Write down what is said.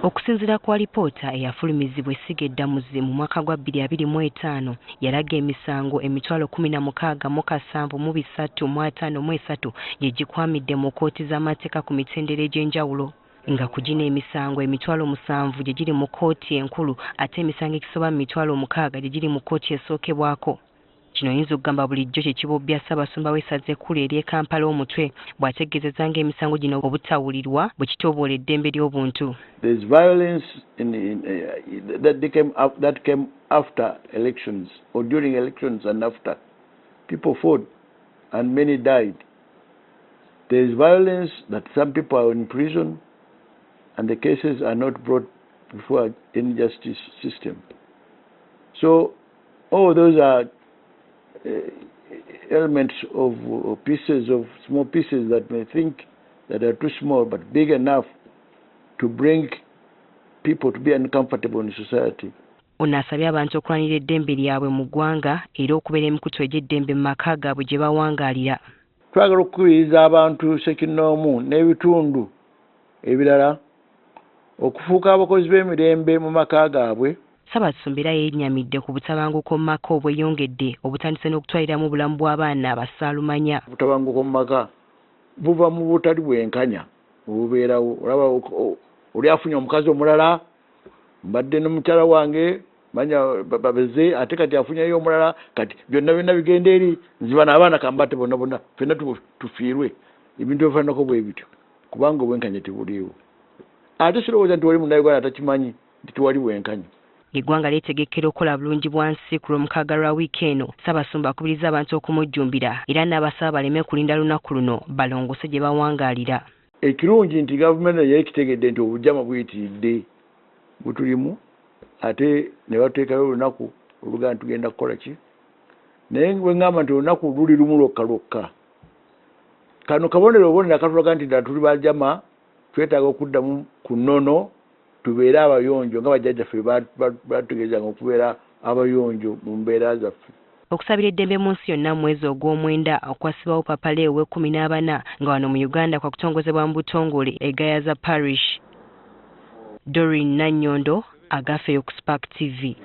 Okusinziira kwa lipoota eyafulumizibwa essiga eddamuzi mu mwaka gwa 2025 yalaga emisango emitwalo 16,753 gye gikwamidde mu kkooti z'amateeka ku mitendera egy'enjawulo. Nga ku gino emisango emitwalo 7 gye giri mu kkooti enkulu ate emisango egisoba mu mitwalo 6 gye giri mu kkooti esookebwako. Kino oyinza okugamba bulijjo kye kibobbya Ssaabasumba w'essaza ekkulu ery'e Kampala omutwe bw'ategeezezza ng'emisango gino obutawulirwa bwe kityoboola eddembe ly'obuntu. There's violence that came after elections or during elections and after. People fought and many died. There's violence that some people are in prison and the cases are not brought before any justice system. So all those are elements of small pieces that may think that are too small but big enough to bring people to be uncomfortable in society. Ono asabye abantu okulwanira eddembe lyabwe mu ggwanga era okubeera emikutu egy'eddembe mu maka gaabwe gye bawangaalira. Twagala okukubiriza abantu ssekinnoomu n'ebitundu ebirala okufuuka abakozi b'emirembe mu maka gaabwe. Ssaabasumba era yennyamidde ku butabanguko mu maka obweyongedde obutandise n'okutwaliramu obulamu bw'abaana abasaalumanya. Obutabanguko mu maka buva mu butali bwenkanya obubeerawo. Olaba oli afunye omukazi omulala, mbadde n'omukyala wange manya babeze ate kati afunyeyo omulala, kati byonna bigenda eri nziba n'abaana kambate bonna ffenna tufiirwe. Ebintu ebifaananako bwe bityo kubanga obwenkanya tebuliiwo. Ate sirowooza nti wali munnayuganda atakimanyi nti tewali bwenkanya. Eggwanga lyetegekera okukola bulungi bwansi ku lw'omukaaga lwa wiiki eno. Ssaabasumba akubiriza abantu okumujjumbira era n'abasaba baleme kulinda lunaku luno balongose gye bawangaalira. Ekirungi nti gavumenti nayo ekitegedde nti obujama buyitiridde butulimu ate ne bateekayo olunaku oluganda tugenda kukola ki. Naye bwe ngamba nti olunaku luli lumu lwokka. Kano kabonero akatulaga nti ddala tuli bajama twetaaga okuddamu ku nnono tubeere abayonjo nga bajjajjaffe batutegeezanga okubeera abayonjo mu mbeera zaffe. Okusabira eddembe mu nsi yonna mwezi ogw'omwenda okwasibwawo Papa Leo ow'e14 nga wano mu Uganda kwa kutongozebwa mu butongole egayaza parish. Doreen Nannyondo, Agafeyo ku Spark TV.